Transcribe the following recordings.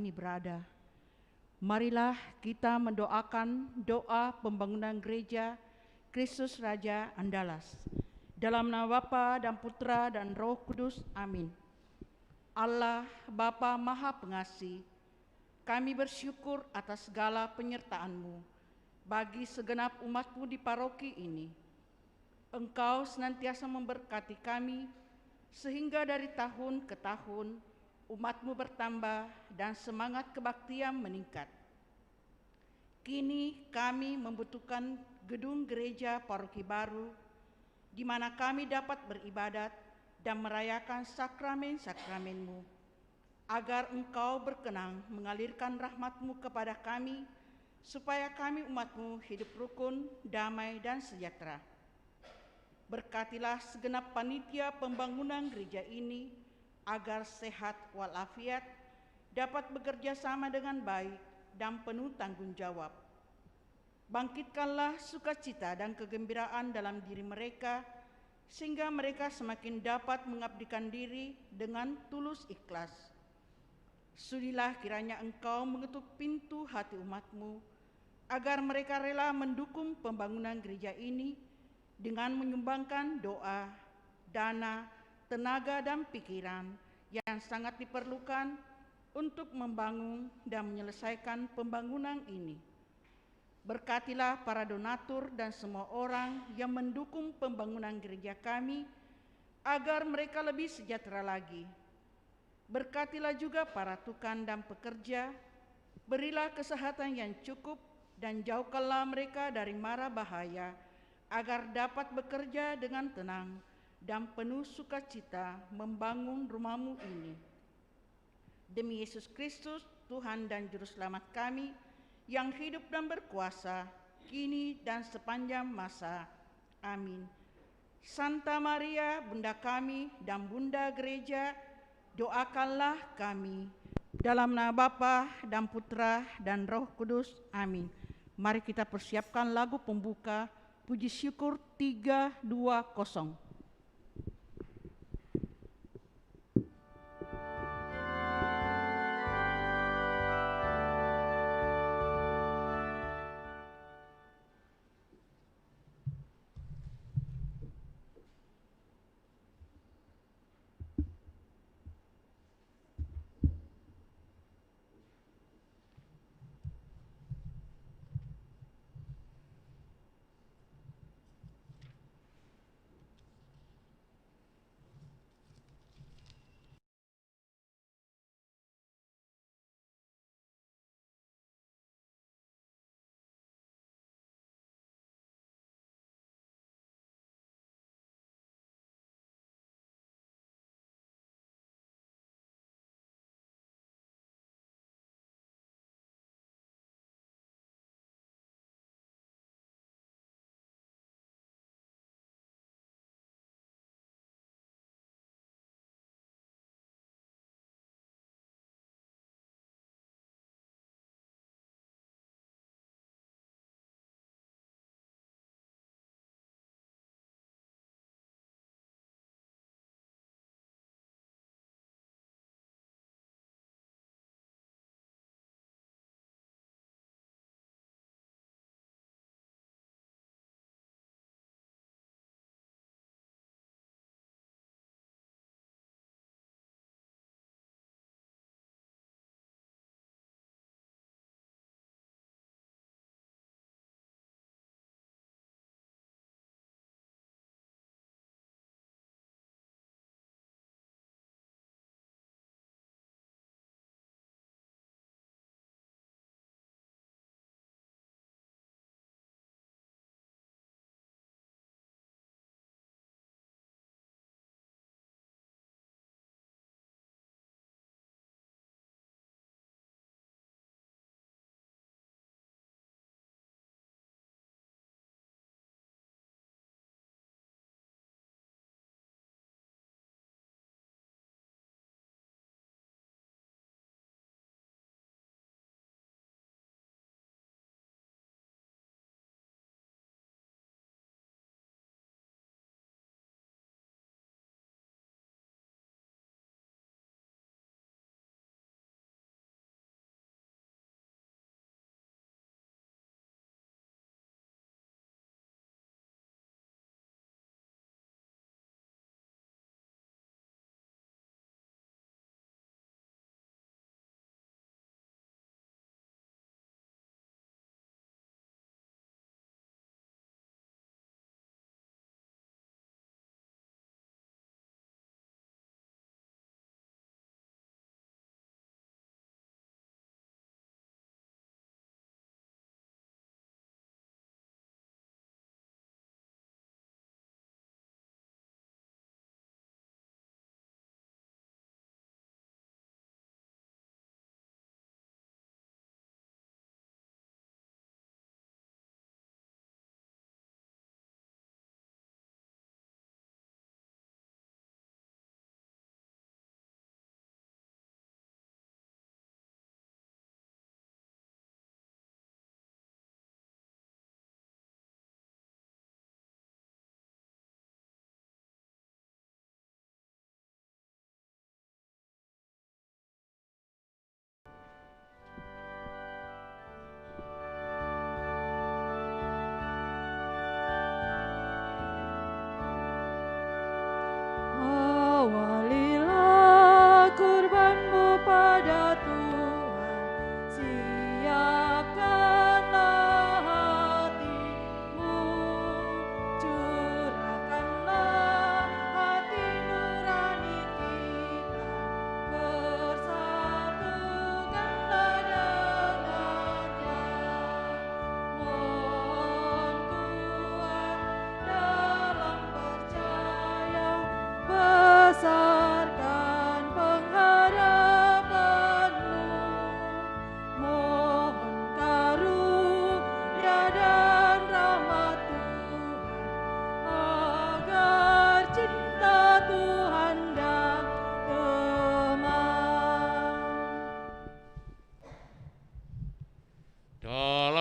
ini berada. Marilah kita mendoakan doa pembangunan gereja Kristus Raja Andalas. Dalam nama Bapa dan Putra dan Roh Kudus, amin. Allah Bapa Maha Pengasih, kami bersyukur atas segala penyertaan-Mu bagi segenap umat-Mu di paroki ini. Engkau senantiasa memberkati kami, sehingga dari tahun ke tahun umat-Mu bertambah dan semangat kebaktian meningkat. Kini kami membutuhkan gedung gereja paroki baru, di mana kami dapat beribadat dan merayakan sakramen-sakramen-Mu, agar Engkau berkenan mengalirkan rahmat-Mu kepada kami, supaya kami umat-Mu hidup rukun, damai, dan sejahtera. Berkatilah segenap panitia pembangunan gereja ini, agar sehat walafiat, dapat bekerja sama dengan baik dan penuh tanggung jawab. Bangkitkanlah sukacita dan kegembiraan dalam diri mereka, sehingga mereka semakin dapat mengabdikan diri dengan tulus ikhlas. Sudilah kiranya Engkau mengetuk pintu hati umat-Mu, agar mereka rela mendukung pembangunan gereja ini dengan menyumbangkan doa, dana, tenaga, dan pikiran yang sangat diperlukan untuk membangun dan menyelesaikan pembangunan ini. Berkatilah para donatur dan semua orang yang mendukung pembangunan gereja kami, agar mereka lebih sejahtera lagi. Berkatilah juga para tukang dan pekerja, berilah kesehatan yang cukup dan jauhkanlah mereka dari mara bahaya, agar dapat bekerja dengan tenang dan penuh sukacita membangun rumah-Mu ini. Demi Yesus Kristus, Tuhan dan Juru Selamat kami, yang hidup dan berkuasa, kini dan sepanjang masa. Amin. Santa Maria, Bunda kami dan Bunda Gereja, doakanlah kami. Dalam nama Bapa dan Putra dan Roh Kudus, amin. Mari kita persiapkan lagu pembuka, puji syukur 320.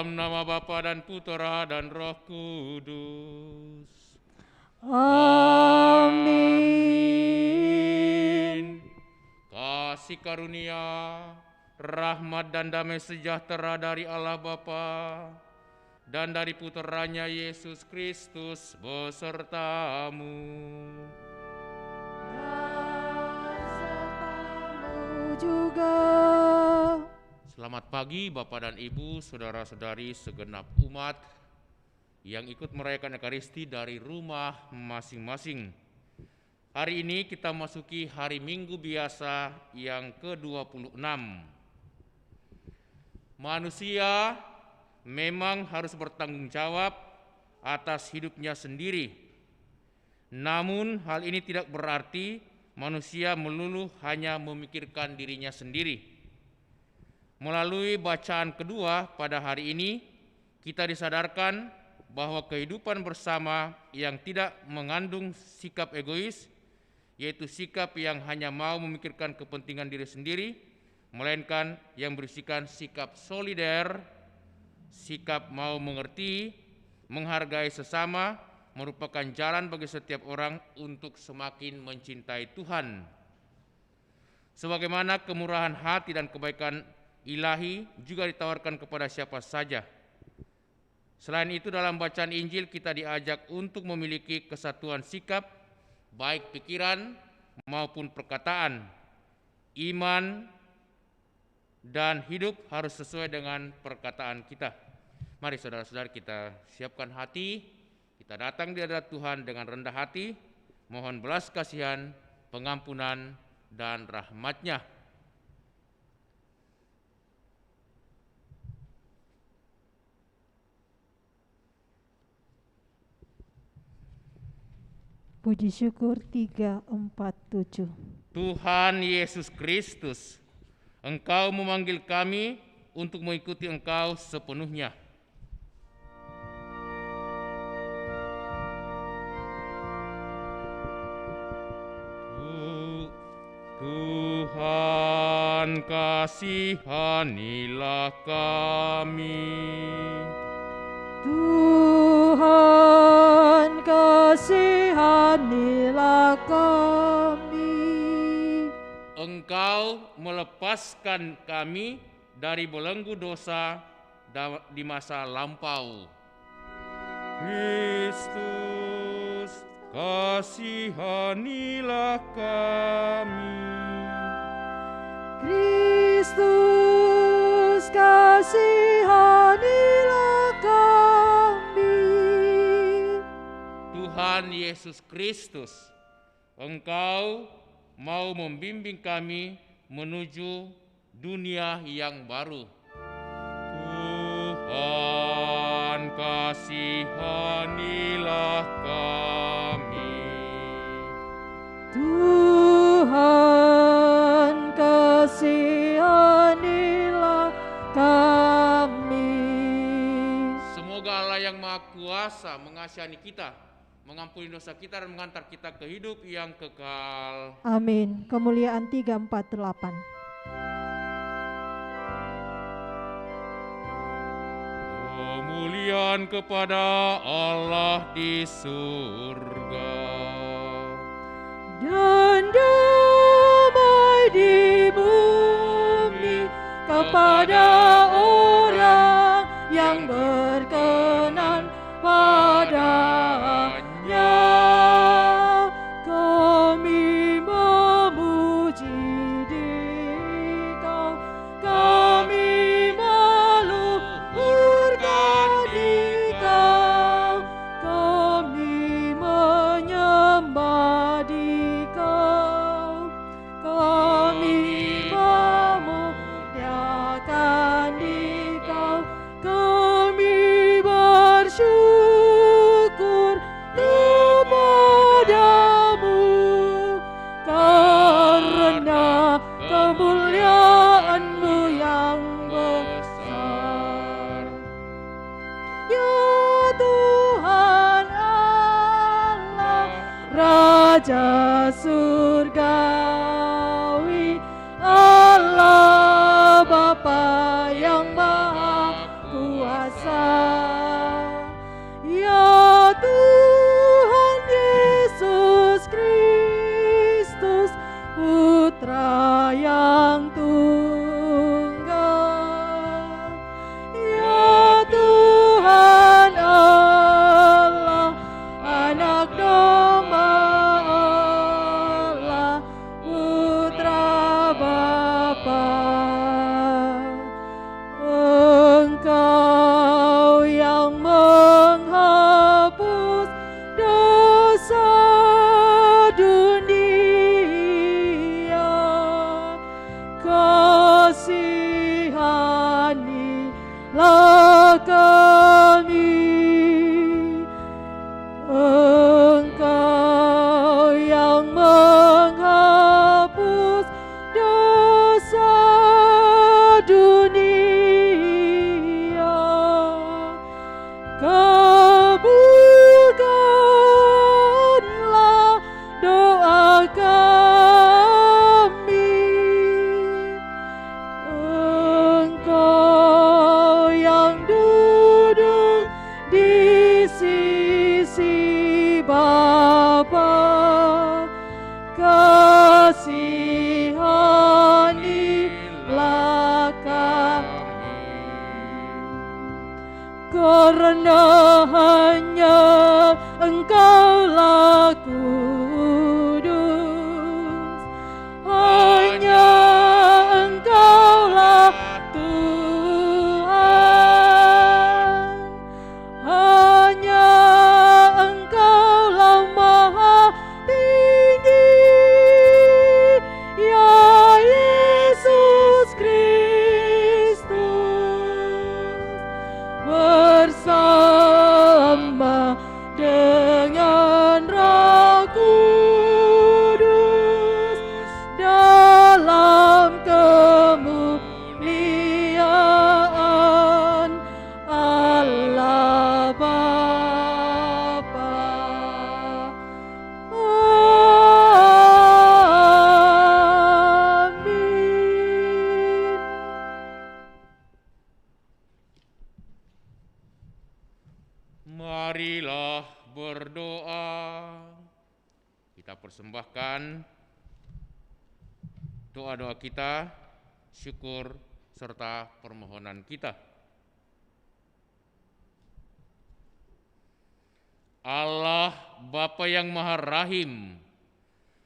Dalam nama Bapa dan Putera dan Roh Kudus. Amin. Kasih karunia, rahmat dan damai sejahtera dari Allah Bapa dan dari Puteranya Yesus Kristus besertamu. Dan sertamu juga. Selamat pagi Bapak dan Ibu, saudara-saudari segenap umat yang ikut merayakan Ekaristi dari rumah masing-masing. Hari ini kita masuki hari Minggu biasa yang ke-26. Manusia memang harus bertanggung jawab atas hidupnya sendiri. Namun hal ini tidak berarti manusia melulu hanya memikirkan dirinya sendiri. Melalui bacaan kedua pada hari ini, kita disadarkan bahwa kehidupan bersama yang tidak mengandung sikap egois, yaitu sikap yang hanya mau memikirkan kepentingan diri sendiri, melainkan yang berisikan sikap solider, sikap mau mengerti, menghargai sesama, merupakan jalan bagi setiap orang untuk semakin mencintai Tuhan. Sebagaimana kemurahan hati dan kebaikan ilahi juga ditawarkan kepada siapa saja. Selain itu, dalam bacaan Injil kita diajak untuk memiliki kesatuan sikap, baik pikiran maupun perkataan. Iman dan hidup harus sesuai dengan perkataan kita. Mari saudara-saudari kita siapkan hati, kita datang di hadapan Tuhan dengan rendah hati, mohon belas kasihan, pengampunan, dan rahmat-Nya. Puji syukur 347. Tuhan Yesus Kristus, Engkau memanggil kami untuk mengikuti Engkau sepenuhnya. Tuhan, kasihanilah kami. Tuhan, kasihanilah kami. Engkau melepaskan kami dari belenggu dosa di masa lampau. Kristus, kasihanilah kami. Kristus, kasihanilah kami. Tuhan Yesus Kristus, Engkau mau membimbing kami menuju dunia yang baru. Tuhan, kasihanilah kami. Tuhan, kasihanilah kami. Semoga Allah yang Maha Kuasa mengasihani kita, mengampuni dosa kita dan mengantar kita ke hidup yang kekal. Amin. Kemuliaan 348. Kemuliaan kepada Allah di surga Dan damai di bumi kepada orang yang berkenan padanya. Kami memuji Dikau, kami meluhurkan Dikau, kami menyembah Dikau, kami memuliakan Dikau, kami bersyukur kepadamu karena kemuliaan-Mu yang besar. Ya Tuhan Allah, Raja surgawi, Allah Bapa yang Maha Kuasa, kasihanilah kami. Engkau yang menghapus dosa dunia, kabulkanlah doa kami. Engkau yang duduk di sisi Bapa, kasihanilah kami. Karena hanya Engkaulah kudus, hanya Engkaulah Tuhan, hanya Engkaulah Maha Tinggi, ya Yesus Kristus, bersama dengan Roh Kudus dalam kemuliaan Allah Bapa. Amin. Marilah berdoa. Kita persembahkan doa-doa kita, syukur serta permohonan kita. Allah Bapa yang Maha Rahim,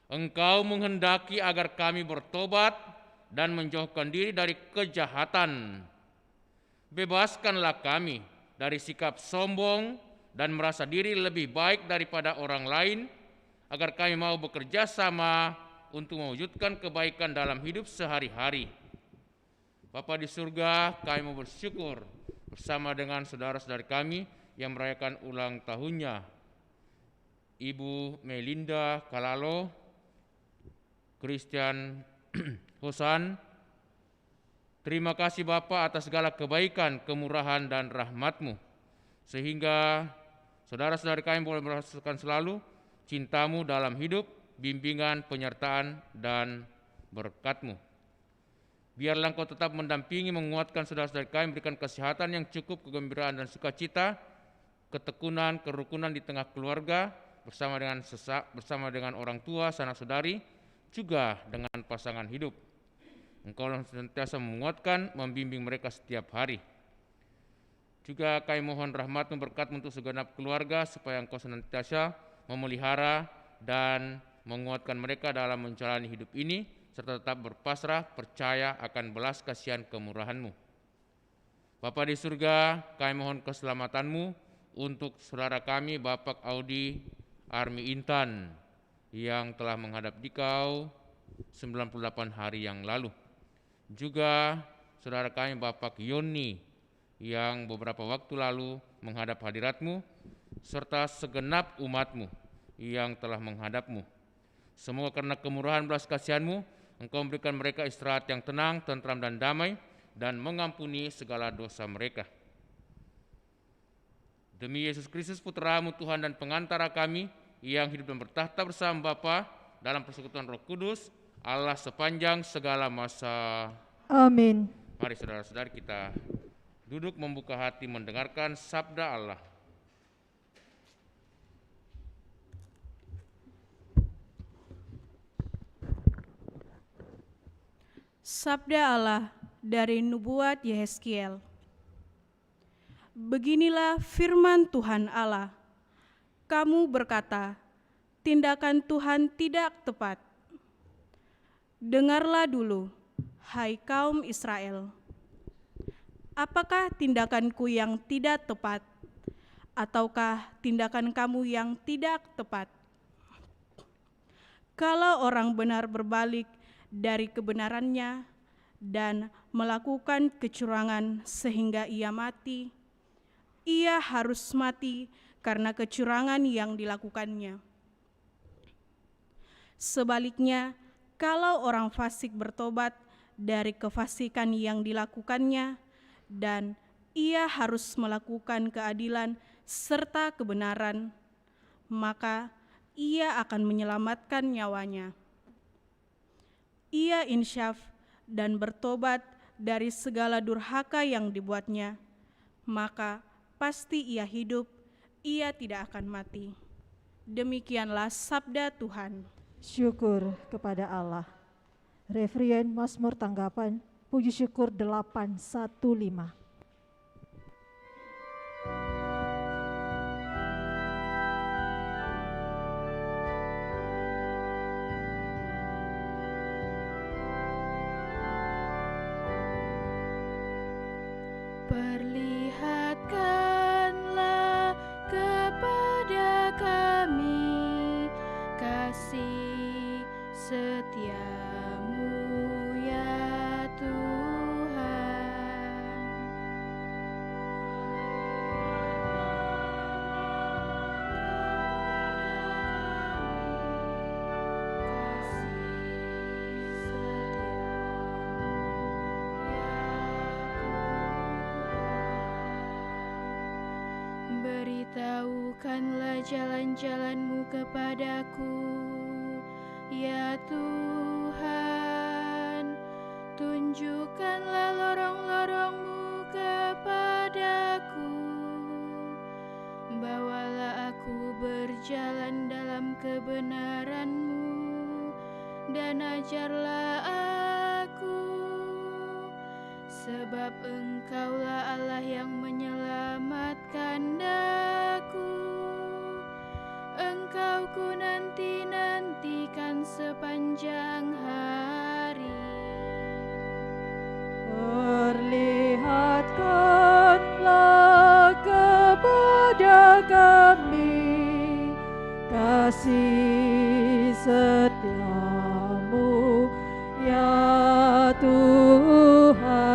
Engkau menghendaki agar kami bertobat dan menjauhkan diri dari kejahatan. Bebaskanlah kami dari sikap sombong dan merasa diri lebih baik daripada orang lain, agar kami mau bekerja sama untuk mewujudkan kebaikan dalam hidup sehari-hari. Bapa di surga, kami mau bersyukur bersama dengan saudara-saudari kami yang merayakan ulang tahunnya, Ibu Melinda Kalalo, Christian Hosan. Terima kasih Bapa atas segala kebaikan, kemurahan, dan rahmat-Mu, sehingga saudara-saudari kami boleh merasakan selalu cinta-Mu dalam hidup, bimbingan, penyertaan, dan berkat-Mu. Biarlah Engkau tetap mendampingi, menguatkan saudara-saudari kami, berikan kesehatan yang cukup, kegembiraan dan sukacita, ketekunan, kerukunan di tengah keluarga, bersama dengan orang tua, sanak saudari, juga dengan pasangan hidup. Engkau senantiasa menguatkan, membimbing mereka setiap hari. Juga kami mohon rahmat-Mu, berkat-Mu untuk segenap keluarga, supaya Engkau senantiasa memelihara dan menguatkan mereka dalam menjalani hidup ini, serta tetap berpasrah, percaya akan belas kasihan kemurahan-Mu. Bapa di surga, kami mohon keselamatan-Mu untuk saudara kami, Bapak Audi Armi Intan, yang telah menghadap Dikau 98 hari yang lalu. Juga saudara kami Bapak Yoni, yang beberapa waktu lalu menghadap hadirat-Mu, serta segenap umat-Mu yang telah menghadap-Mu. Semoga karena kemurahan belas kasihan-Mu, Engkau memberikan mereka istirahat yang tenang, tentram, dan damai, dan mengampuni segala dosa mereka. Demi Yesus Kristus Putra-Mu, Tuhan dan pengantara kami, yang hidup dan bertahta bersama Bapa dalam persekutuan Roh Kudus, Allah sepanjang segala masa. Amin. Mari saudara-saudari kita duduk membuka hati mendengarkan sabda Allah. Sabda Allah dari nubuat Yehezkiel. Beginilah firman Tuhan Allah. Kamu berkata, tindakan Tuhan tidak tepat. Dengarlah dulu, hai kaum Israel. Apakah tindakanku yang tidak tepat, ataukah tindakan kamu yang tidak tepat? Kalau orang benar berbalik dari kebenarannya dan melakukan kecurangan sehingga ia mati, ia harus mati karena kecurangan yang dilakukannya. Sebaliknya, kalau orang fasik bertobat dari kefasikan yang dilakukannya dan ia harus melakukan keadilan serta kebenaran, maka ia akan menyelamatkan nyawanya. Ia insyaf dan bertobat dari segala durhaka yang dibuatnya, maka pasti ia hidup, ia tidak akan mati. Demikianlah sabda Tuhan. Syukur kepada Allah. Refrien Mazmur tanggapan puji syukur 815. Perlihatkanlah kepada kami kasih setiamu ya Tuhan. Beritahukanlah jalan-jalan-Mu kepadaku, ya Tuhan. Tunjukkanlah lorong-lorong-Mu kepadaku. Bawalah aku berjalan dalam kebenaran-Mu, dan ajarlah aku. Sebab Engkaulah Allah yang menyelamatkan daku. Engkau ku nanti-nantikan sepanjang hari. Perlihatkanlah kepada kami kasih setiamu ya Tuhan.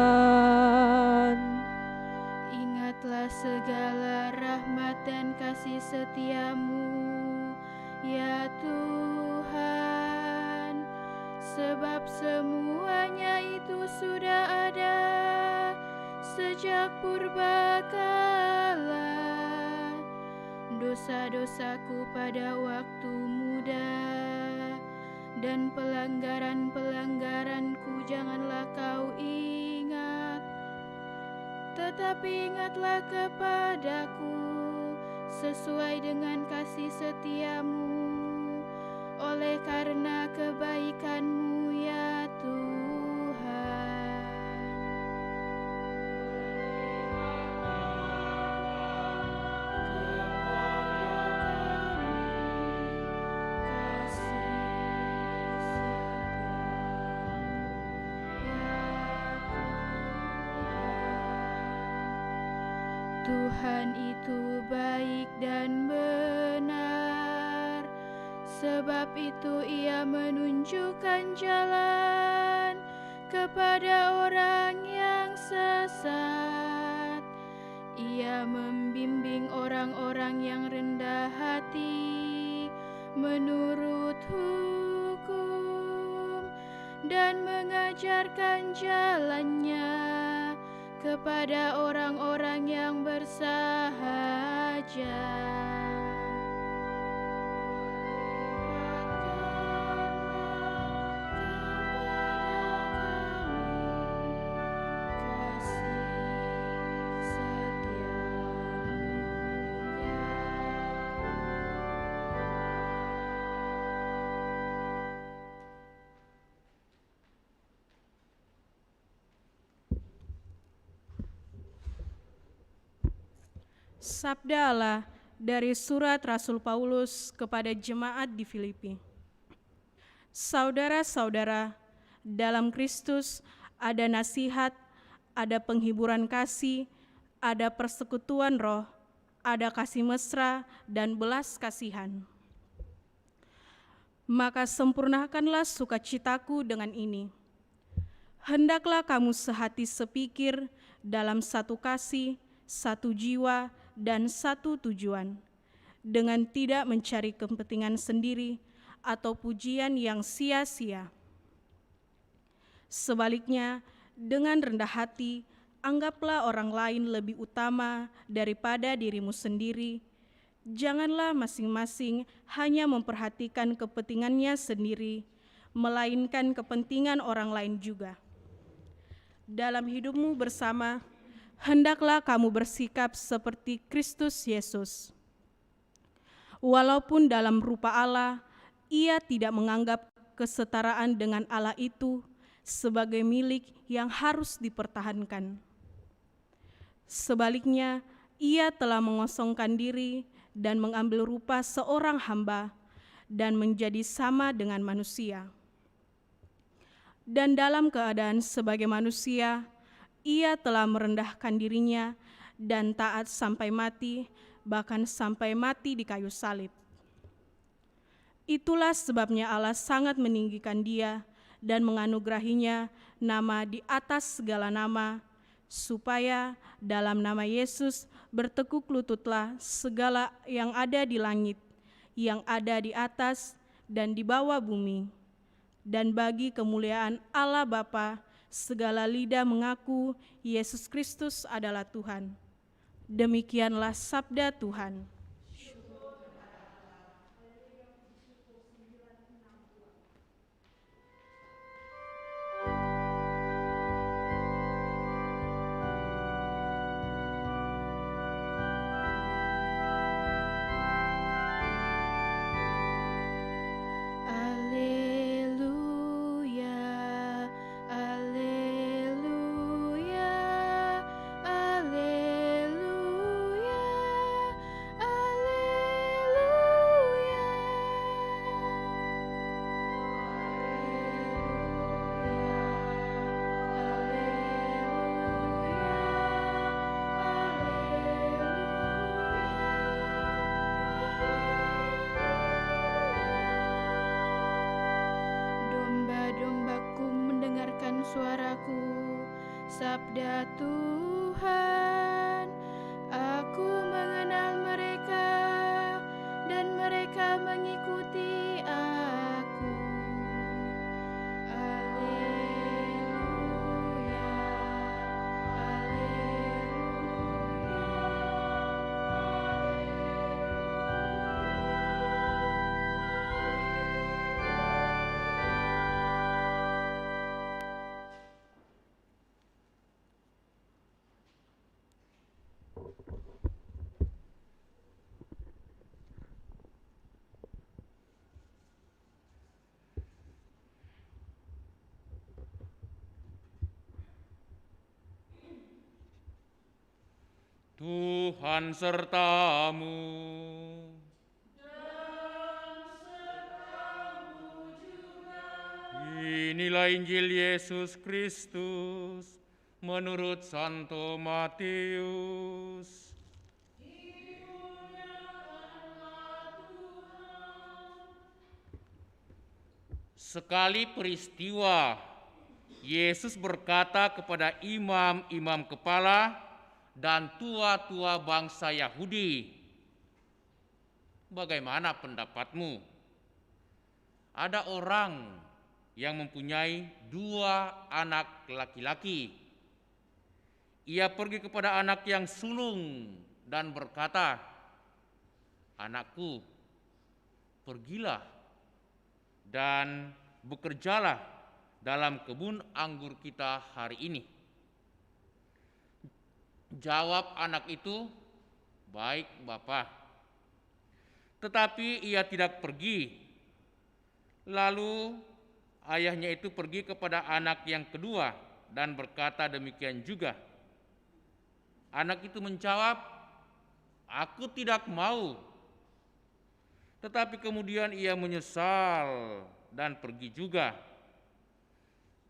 Ingatlah segala rahmat dan kasih setiamu, ya Tuhan, sebab semuanya itu sudah ada sejak purbakala. Dosa-dosaku pada waktu muda dan pelanggaran-pelanggaranku janganlah kau ingat. Tetapi ingatlah kepadaku sesuai dengan kasih setiamu, oleh karena kebaikan-Mu ya Tuhan. Tuhan itu baik dan benar, sebab itu Ia menunjukkan jalan kepada orang yang sesat. Ia membimbing orang-orang yang rendah hati menurut hukum dan mengajarkan jalannya kepada orang-orang yang bersahaja. Sabda Allah dari surat Rasul Paulus kepada jemaat di Filipi. Saudara-saudara, dalam Kristus ada nasihat, ada penghiburan kasih, ada persekutuan roh, ada kasih mesra dan belas kasihan. Maka sempurnakanlah sukacitaku dengan ini. Hendaklah kamu sehati sepikir dalam satu kasih, satu jiwa, dan satu tujuan, dengan tidak mencari kepentingan sendiri atau pujian yang sia-sia. Sebaliknya, dengan rendah hati, anggaplah orang lain lebih utama daripada dirimu sendiri. Janganlah masing-masing hanya memperhatikan kepentingannya sendiri, melainkan kepentingan orang lain juga. Dalam hidupmu bersama, hendaklah kamu bersikap seperti Kristus Yesus. Walaupun dalam rupa Allah, ia tidak menganggap kesetaraan dengan Allah itu sebagai milik yang harus dipertahankan. Sebaliknya, ia telah mengosongkan diri dan mengambil rupa seorang hamba dan menjadi sama dengan manusia. Dan dalam keadaan sebagai manusia, ia telah merendahkan dirinya dan taat sampai mati, bahkan sampai mati di kayu salib. Itulah sebabnya Allah sangat meninggikan dia dan menganugerahinya nama di atas segala nama, supaya dalam nama Yesus bertekuk lututlah segala yang ada di langit, yang ada di atas dan di bawah bumi. Dan bagi kemuliaan Allah Bapa, segala lidah mengaku Yesus Kristus adalah Tuhan. Demikianlah sabda Tuhan. Suaraku, sabda Tuhan, aku mengenal mereka dan mereka mengikuti aku. Haleluya, Tuhan sertamu. Inilah Injil Yesus Kristus menurut Santo Matius. Sekali peristiwa, Yesus berkata kepada imam-imam kepala dan tua-tua bangsa Yahudi, "Bagaimana pendapatmu? Ada orang yang mempunyai 2 anak laki-laki. Ia pergi kepada anak yang sulung dan berkata, 'Anakku, pergilah dan bekerjalah dalam kebun anggur kita hari ini.' Jawab anak itu, 'Baik, Bapa.' Tetapi ia tidak pergi. Lalu ayahnya itu pergi kepada anak yang kedua dan berkata demikian juga. Anak itu menjawab, 'Aku tidak mau.' Tetapi kemudian ia menyesal dan pergi juga.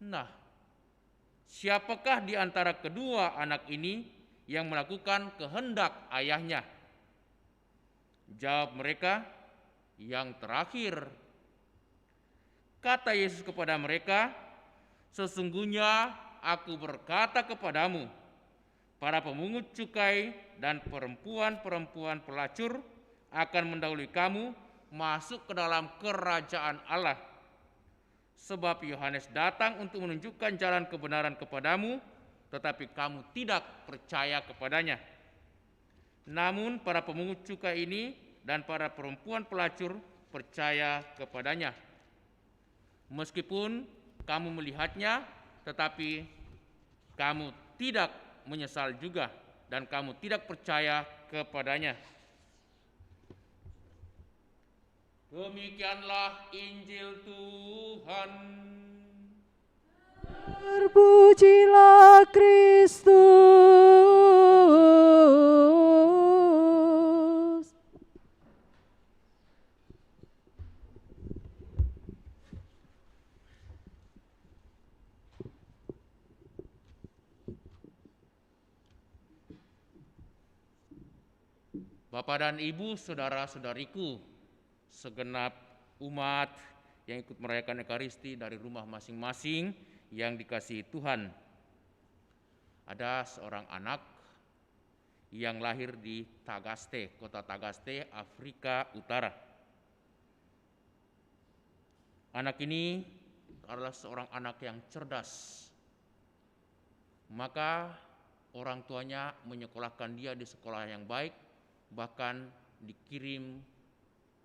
Nah, siapakah di antara kedua anak ini yang melakukan kehendak ayahnya?" Jawab mereka, "Yang terakhir." Kata Yesus kepada mereka, Sesungguhnya aku berkata kepadamu, para pemungut cukai dan perempuan-perempuan pelacur akan mendahului kamu masuk ke dalam kerajaan Allah. Sebab Yohanes datang untuk menunjukkan jalan kebenaran kepadamu, tetapi kamu tidak percaya kepadanya. Namun para pemungut cukai ini dan para perempuan pelacur percaya kepadanya. Meskipun kamu melihatnya, tetapi kamu tidak menyesal juga, dan kamu tidak percaya kepadanya. Demikianlah Injil Tuhan. Terpujilah Kristus. Bapak dan Ibu, saudara-saudariku, segenap umat yang ikut merayakan Ekaristi dari rumah masing-masing yang dikasihi Tuhan. Ada seorang anak yang lahir di Tagaste, kota Tagaste, Afrika Utara. Anak ini adalah seorang anak yang cerdas. Maka orang tuanya menyekolahkan dia di sekolah yang baik, bahkan dikirim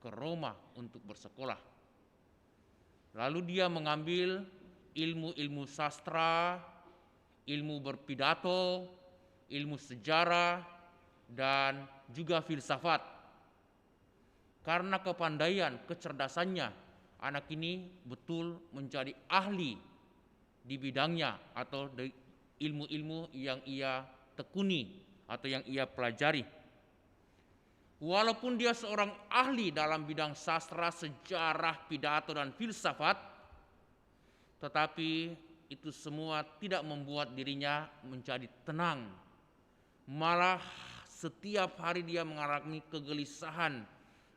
ke Roma untuk bersekolah. Lalu dia mengambil ilmu-ilmu sastra, ilmu berpidato, ilmu sejarah, dan juga filsafat. Karena kepandaian, kecerdasannya, anak ini betul menjadi ahli di bidangnya atau di ilmu-ilmu yang ia tekuni atau yang ia pelajari. Walaupun dia seorang ahli dalam bidang sastra, sejarah, pidato, dan filsafat, tetapi itu semua tidak membuat dirinya menjadi tenang. Malah setiap hari dia mengalami kegelisahan,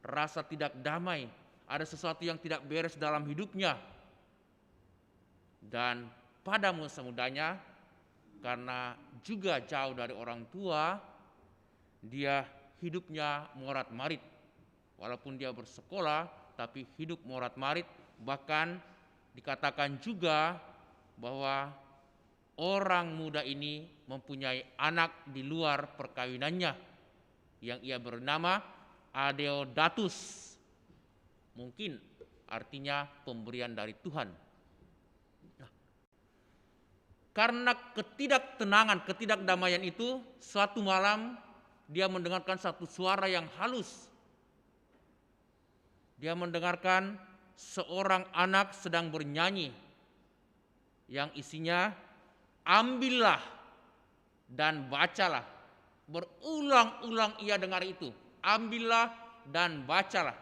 rasa tidak damai, ada sesuatu yang tidak beres dalam hidupnya. Dan pada masa mudanya, karena juga jauh dari orang tua, dia hidupnya morat-marit. Walaupun dia bersekolah, tapi hidup morat-marit. Bahkan dikatakan juga bahwa orang muda ini mempunyai anak di luar perkawinannya yang ia bernama Adeodatus. Mungkin artinya pemberian dari Tuhan. Karena ketidaktenangan, ketidakdamaian itu, suatu malam dia mendengarkan satu suara yang halus. Dia mendengarkan seorang anak sedang bernyanyi yang isinya, ambillah dan bacalah. Berulang-ulang ia dengar itu, ambillah dan bacalah.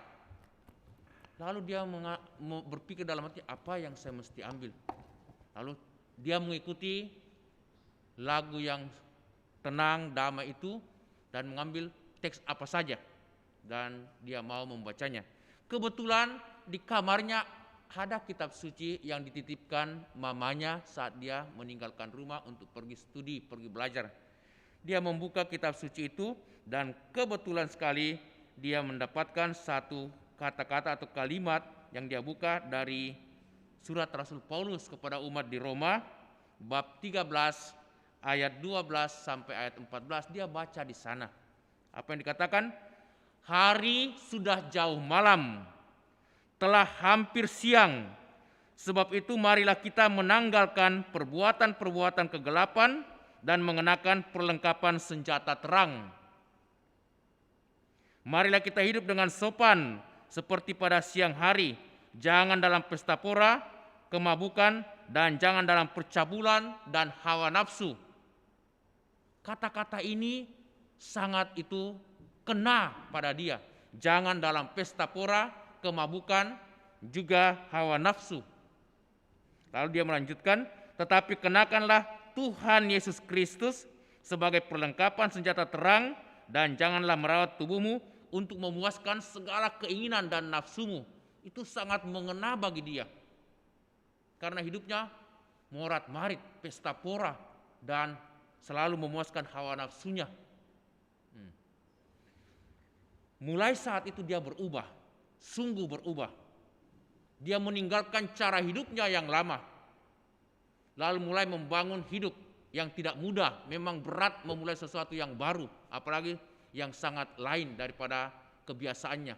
Lalu dia berpikir dalam hati, apa yang saya mesti ambil? Lalu dia mengikuti lagu yang tenang, damai itu, dan mengambil teks apa saja, dan dia mau membacanya. Kebetulan di kamarnya ada kitab suci yang dititipkan mamanya saat dia meninggalkan rumah untuk pergi studi, pergi belajar. Dia membuka kitab suci itu, dan kebetulan sekali dia mendapatkan satu kata-kata atau kalimat yang dia buka dari surat Rasul Paulus kepada umat di Roma, bab 13 ayat 12 sampai ayat 14. Dia baca di sana. Apa yang dikatakan? Hari sudah jauh malam, telah hampir siang. Sebab itu marilah kita menanggalkan perbuatan-perbuatan kegelapan dan mengenakan perlengkapan senjata terang. Marilah kita hidup dengan sopan seperti pada siang hari. Jangan dalam pesta pora, kemabukan, dan jangan dalam percabulan dan hawa nafsu. Kata-kata ini sangat itu kena pada dia. Jangan dalam pesta pora, kemabukan, juga hawa nafsu. Lalu dia melanjutkan, tetapi kenakanlah Tuhan Yesus Kristus sebagai perlengkapan senjata terang, dan janganlah merawat tubuhmu untuk memuaskan segala keinginan dan nafsumu. Itu sangat mengena bagi dia. Karena hidupnya morat-marit, pesta pora, dan selalu memuaskan hawa nafsunya. Mulai saat itu dia berubah, sungguh berubah. Dia meninggalkan cara hidupnya yang lama, lalu mulai membangun hidup yang tidak mudah. Memang berat memulai sesuatu yang baru, apalagi yang sangat lain daripada kebiasaannya.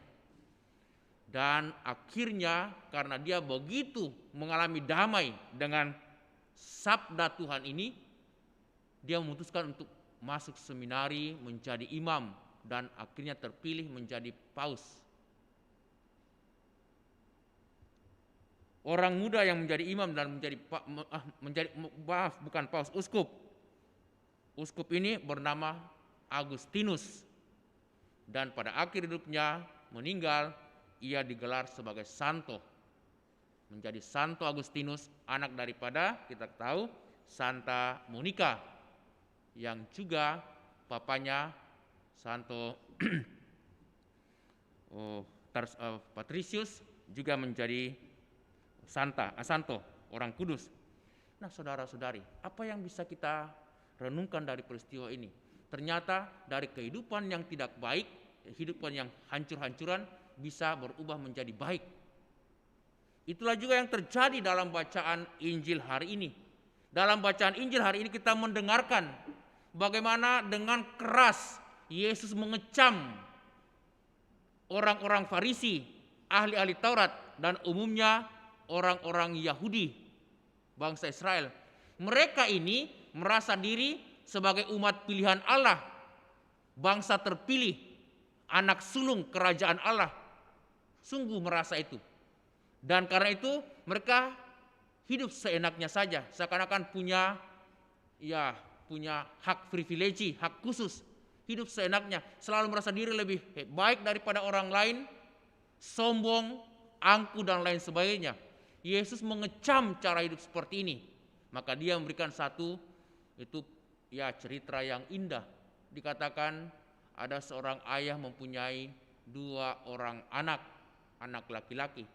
Dan akhirnya karena dia begitu mengalami damai dengan sabda Tuhan ini, dia memutuskan untuk masuk seminari, menjadi imam, dan akhirnya terpilih menjadi paus. Orang muda yang menjadi imam dan bukan paus, uskup. Uskup ini bernama Agustinus, dan pada akhir hidupnya meninggal, ia digelar sebagai santo. Menjadi Santo Agustinus, anak daripada kita tahu Santa Monica, yang juga papanya Santo Patricius juga menjadi santo, orang kudus. Nah, saudara-saudari, apa yang bisa kita renungkan dari peristiwa ini? Ternyata dari kehidupan yang tidak baik, kehidupan yang hancur-hancuran bisa berubah menjadi baik. Itulah juga yang terjadi dalam bacaan Injil hari ini. Dalam bacaan Injil hari ini kita mendengarkan bagaimana dengan keras Yesus mengecam orang-orang Farisi, ahli-ahli Taurat, dan umumnya orang-orang Yahudi, bangsa Israel. Mereka ini merasa diri sebagai umat pilihan Allah, bangsa terpilih, anak sulung kerajaan Allah. Sungguh merasa itu. Dan karena itu mereka hidup seenaknya saja, seakan-akan punya hak privilegi, hak khusus. Hidup seenaknya, selalu merasa diri lebih baik daripada orang lain, sombong, angkuh, dan lain sebagainya. Yesus mengecam cara hidup seperti ini. Maka dia memberikan satu cerita yang indah. Dikatakan ada seorang ayah mempunyai 2 orang anak laki-laki.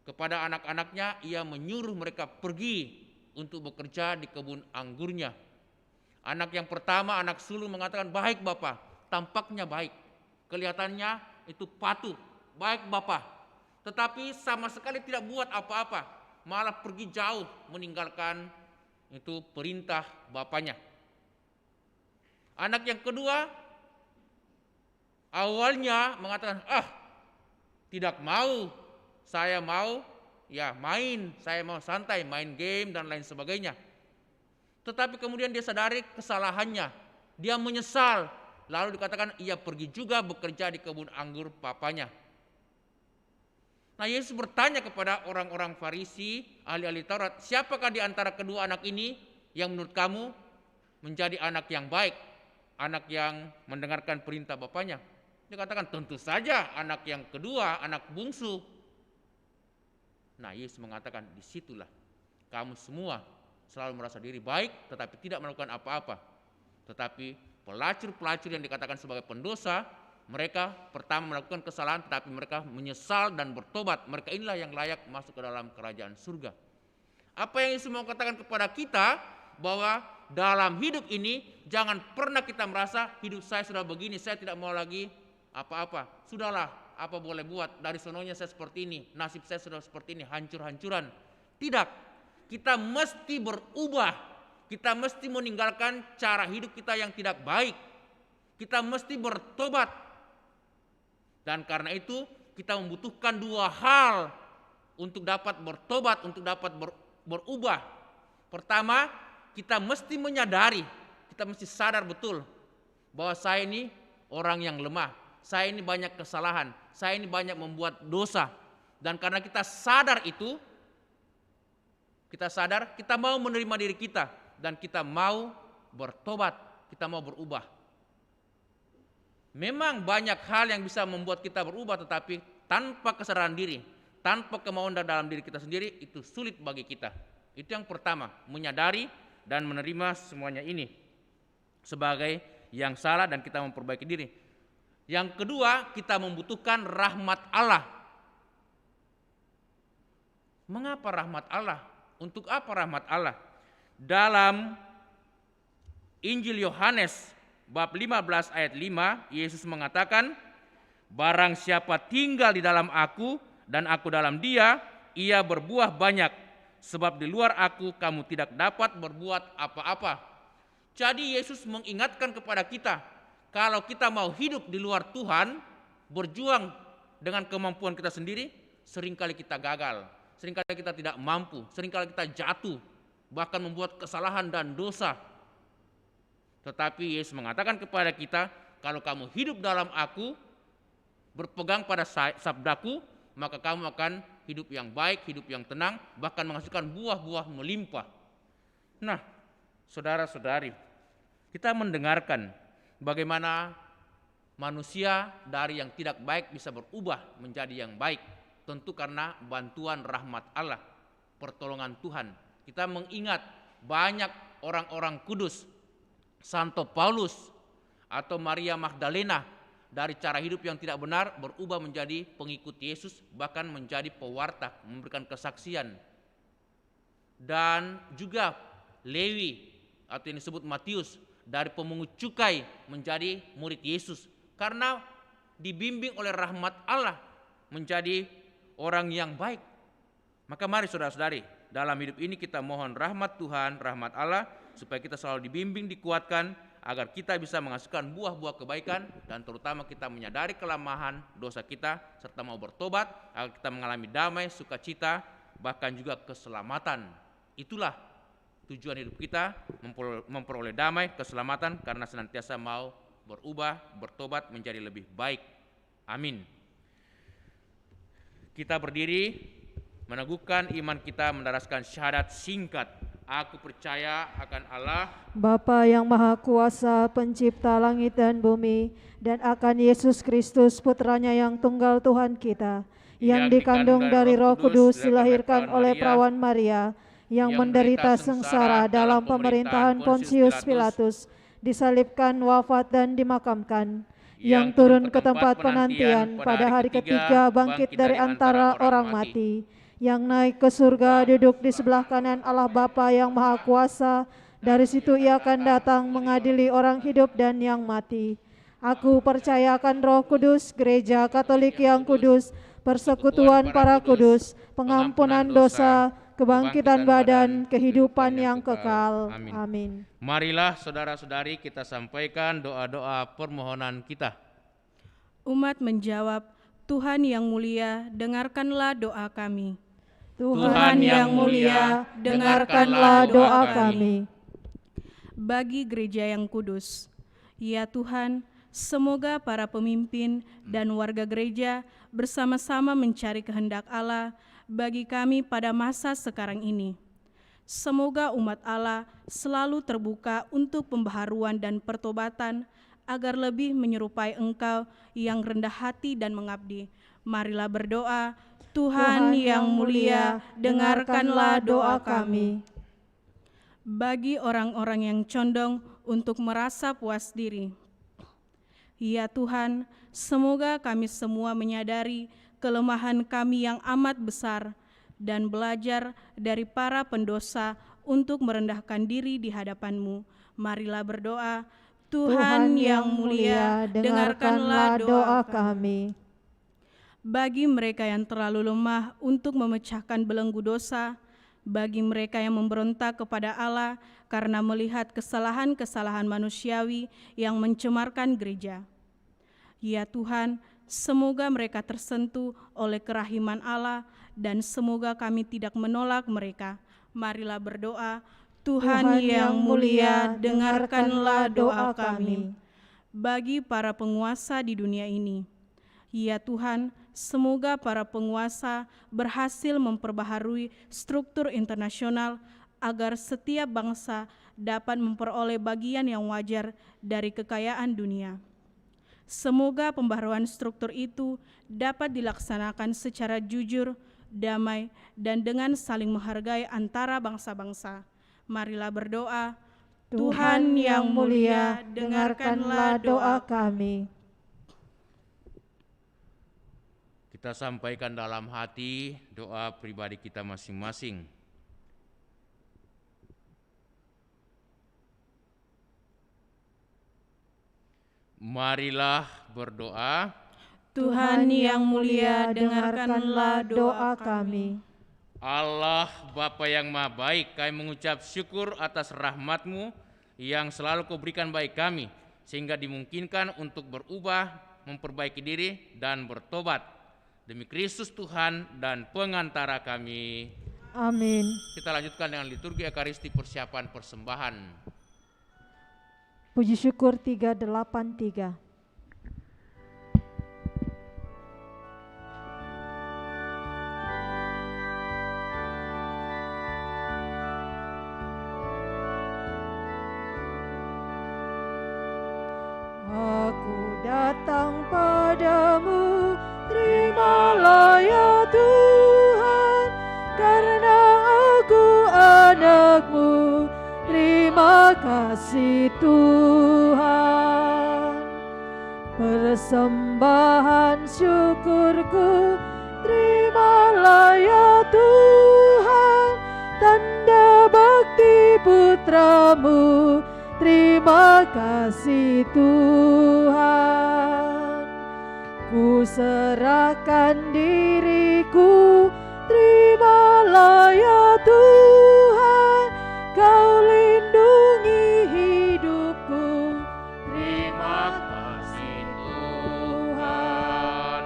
Kepada anak-anaknya ia menyuruh mereka pergi untuk bekerja di kebun anggurnya. Anak yang pertama, anak sulung, mengatakan, "Baik Bapak," tampaknya baik, kelihatannya itu patuh, "Baik Bapak," tetapi sama sekali tidak buat apa-apa, malah pergi jauh meninggalkan itu perintah bapaknya. Anak yang kedua awalnya mengatakan, "Tidak mau, saya mau main, saya mau santai, main game dan lain sebagainya." Tetapi kemudian dia sadari kesalahannya, dia menyesal, lalu dikatakan ia pergi juga bekerja di kebun anggur papanya. Nah, Yesus bertanya kepada orang-orang Farisi, ahli-ahli Taurat, "Siapakah di antara kedua anak ini yang menurut kamu menjadi anak yang baik, anak yang mendengarkan perintah bapaknya?" Dia katakan, "Tentu saja anak yang kedua, anak bungsu." Nah, Yesus mengatakan, disitulah kamu semua selalu merasa diri baik tetapi tidak melakukan apa-apa. Tetapi pelacur-pelacur yang dikatakan sebagai pendosa, mereka pertama melakukan kesalahan tetapi mereka menyesal dan bertobat. Mereka inilah yang layak masuk ke dalam kerajaan surga. Apa yang Yesus mau katakan kepada kita, bahwa dalam hidup ini jangan pernah kita merasa hidup saya sudah begini, saya tidak mau lagi apa-apa. Sudahlah, apa boleh buat, dari sononya saya seperti ini, nasib saya sudah seperti ini, hancur-hancuran. Tidak. Kita mesti berubah. Kita mesti meninggalkan cara hidup kita yang tidak baik. Kita mesti bertobat. Dan karena itu kita membutuhkan 2 hal untuk dapat bertobat, untuk dapat berubah. Pertama, kita mesti menyadari, kita mesti sadar betul bahwa saya ini orang yang lemah. Saya ini banyak kesalahan. Saya ini banyak membuat dosa. Dan karena kita sadar itu, kita mau menerima diri kita dan kita mau bertobat, kita mau berubah. Memang banyak hal yang bisa membuat kita berubah, tetapi tanpa kesadaran diri, tanpa kemauan dalam diri kita sendiri, itu sulit bagi kita. Itu yang pertama, menyadari dan menerima semuanya ini sebagai yang salah dan kita memperbaiki diri. Yang kedua, kita membutuhkan rahmat Allah. Mengapa rahmat Allah? Untuk apa rahmat Allah? Dalam Injil Yohanes bab 15 ayat 5, Yesus mengatakan, barang siapa tinggal di dalam aku dan aku dalam dia, ia berbuah banyak, sebab di luar aku kamu tidak dapat berbuat apa-apa. Jadi Yesus mengingatkan kepada kita, kalau kita mau hidup di luar Tuhan, berjuang dengan kemampuan kita sendiri, seringkali kita gagal, seringkali kita tidak mampu, seringkali kita jatuh, bahkan membuat kesalahan dan dosa. Tetapi Yesus mengatakan kepada kita, kalau kamu hidup dalam aku, berpegang pada sabdaku, maka kamu akan hidup yang baik, hidup yang tenang, bahkan menghasilkan buah-buah melimpah. Nah, saudara-saudari, kita mendengarkan bagaimana manusia dari yang tidak baik bisa berubah menjadi yang baik. Tentu karena bantuan rahmat Allah, pertolongan Tuhan. Kita mengingat banyak orang-orang kudus, Santo Paulus atau Maria Magdalena, dari cara hidup yang tidak benar berubah menjadi pengikut Yesus, bahkan menjadi pewarta, memberikan kesaksian. Dan juga Lewi atau yang disebut Matius, dari pemungut cukai menjadi murid Yesus karena dibimbing oleh rahmat Allah menjadi orang yang baik. Maka mari saudara-saudari, dalam hidup ini kita mohon rahmat Tuhan, rahmat Allah, supaya kita selalu dibimbing, dikuatkan, agar kita bisa menghasilkan buah-buah kebaikan, dan terutama kita menyadari kelemahan dosa kita, serta mau bertobat, agar kita mengalami damai, sukacita, bahkan juga keselamatan. Itulah tujuan hidup kita, memperoleh damai, keselamatan, karena senantiasa mau berubah, bertobat menjadi lebih baik. Amin. Kita berdiri, meneguhkan iman kita, mendaraskan syahadat singkat. Aku percaya akan Allah, Bapa yang Maha Kuasa, pencipta langit dan bumi, dan akan Yesus Kristus, putranya yang tunggal Tuhan kita, yang dikandung dari Roh Kudus, dilahirkan oleh perawan Maria, yang menderita sengsara dalam pemerintahan Pontius Pilatus, disalibkan, wafat dan dimakamkan, yang turun ke tempat penantian, pada hari ketiga bangkit dari antara orang mati, yang naik ke surga, duduk di sebelah kanan Allah Bapa yang Maha Kuasa. Dari situ ia akan datang mengadili orang hidup dan yang mati. Aku percaya akan Roh Kudus, Gereja Katolik yang kudus, persekutuan para kudus, pengampunan dosa, kebangkitan badan, kehidupan yang kekal. Amin. Marilah saudara-saudari kita sampaikan doa-doa permohonan kita. Umat menjawab, Tuhan yang mulia, dengarkanlah doa kami. Tuhan yang mulia, dengarkanlah doa kami. Bagi gereja yang kudus, ya Tuhan, semoga para pemimpin dan warga gereja bersama-sama mencari kehendak Allah bagi kami pada masa sekarang ini. Semoga umat Allah selalu terbuka untuk pembaharuan dan pertobatan, agar lebih menyerupai Engkau yang rendah hati dan mengabdi. Marilah berdoa. Tuhan yang mulia, dengarkanlah doa kami. Bagi orang-orang yang condong untuk merasa puas diri, ya Tuhan, semoga kami semua menyadari kelemahan kami yang amat besar dan belajar dari para pendosa untuk merendahkan diri di hadapan-Mu. Marilah berdoa. Tuhan yang mulia, dengarkanlah doa kami. Bagi mereka yang terlalu lemah untuk memecahkan belenggu dosa, bagi mereka yang memberontak kepada Allah karena melihat kesalahan-kesalahan manusiawi yang mencemarkan gereja. Ya Tuhan, semoga mereka tersentuh oleh kerahiman Allah, dan semoga kami tidak menolak mereka. Marilah berdoa. Tuhan yang mulia, dengarkanlah doa kami. Bagi para penguasa di dunia ini, ya Tuhan, semoga para penguasa berhasil memperbaharui struktur internasional agar setiap bangsa dapat memperoleh bagian yang wajar dari kekayaan dunia. Semoga pembaharuan struktur itu dapat dilaksanakan secara jujur, damai, dan dengan saling menghargai antara bangsa-bangsa. Marilah berdoa. Tuhan yang mulia, dengarkanlah doa kami. Kita sampaikan dalam hati doa pribadi kita masing-masing. Marilah berdoa. Tuhan yang mulia, dengarkanlah doa kami. Allah Bapa yang Maha Baik, kami mengucap syukur atas rahmat-Mu yang selalu Kau berikan bagi kami, sehingga dimungkinkan untuk berubah, memperbaiki diri, dan bertobat. Demi Kristus Tuhan dan pengantara kami. Amin. Kita lanjutkan dengan liturgi Ekaristi persiapan persembahan. Puji syukur 383. Aku datang padamu, terimalah ya Tuhan, karena aku anak-Mu. Terima kasih Tuhan. Persembahan syukurku, terimalah ya Tuhan, tanda bakti putra-Mu. Terima kasih Tuhan. Ku serahkan diriku, terimalah ya Tuhan, Kau lindungi hidupku. Terima kasih Tuhan.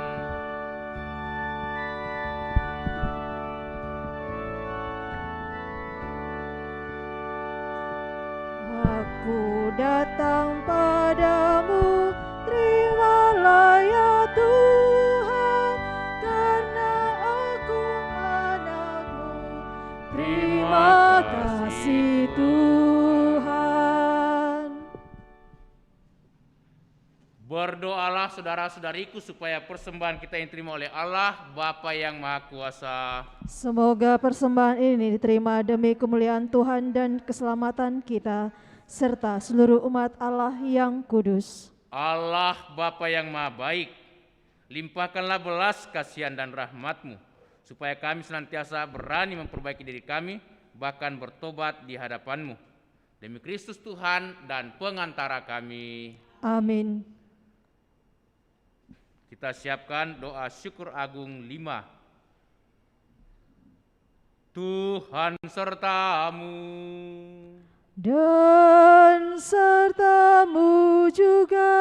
Aku datang padamu, terimalah ya Tuhan, karena aku anak-Mu. Terima kasih Tuhan. Berdoalah saudara-saudariku supaya persembahan kita yang diterima oleh Allah Bapa yang Maha Kuasa. Semoga persembahan ini diterima demi kemuliaan Tuhan dan keselamatan kita, serta seluruh umat Allah yang kudus. Allah Bapa yang Maha Baik, limpahkanlah belas kasihan dan rahmat-Mu, supaya kami senantiasa berani memperbaiki diri kami, bahkan bertobat di hadapan-Mu. Demi Kristus Tuhan dan pengantara kami. Amin. Kita siapkan doa syukur agung 5. Tuhan sertamu. Dan serta-Mu juga.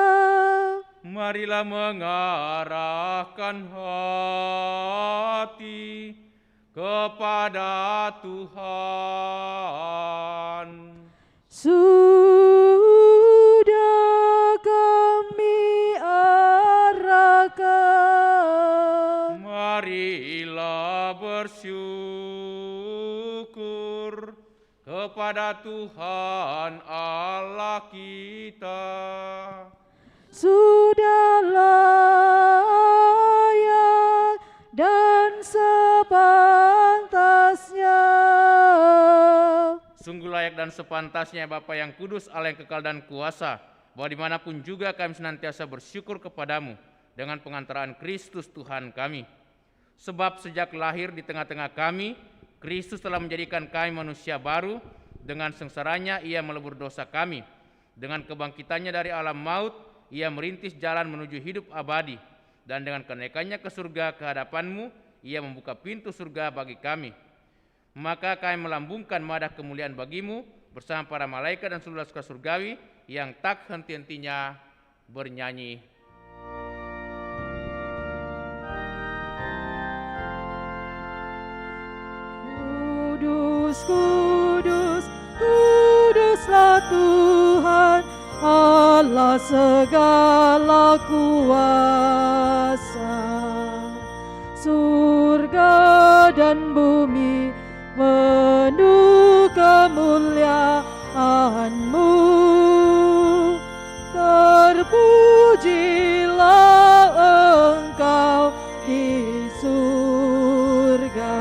Marilah mengarahkan hati kepada Tuhan. Sudah kami arahkan. Marilah bersyukur kepada Tuhan Allah kita. Sudah layak dan sepantasnya. Sungguh layak dan sepantasnya Bapa yang kudus, Allah yang kekal dan kuasa, bahwa dimanapun juga kami senantiasa bersyukur kepadamu dengan pengantaraan Kristus Tuhan kami. Sebab sejak lahir di tengah-tengah kami, Kristus telah menjadikan kami manusia baru. Dengan sengsaranya Ia melebur dosa kami. Dengan kebangkitannya dari alam maut, Ia merintis jalan menuju hidup abadi. Dan dengan kenaikannya ke surga ke hadapan-Mu, Ia membuka pintu surga bagi kami. Maka kami melambungkan madah kemuliaan bagi-Mu bersama para malaikat dan seluruh pasukan surgawi yang tak henti-hentinya bernyanyi. Kudus, kudus, kuduslah Tuhan, Allah segala kuasa. Surga dan bumi penuh kemuliaan-Mu. Terpujilah Engkau di surga.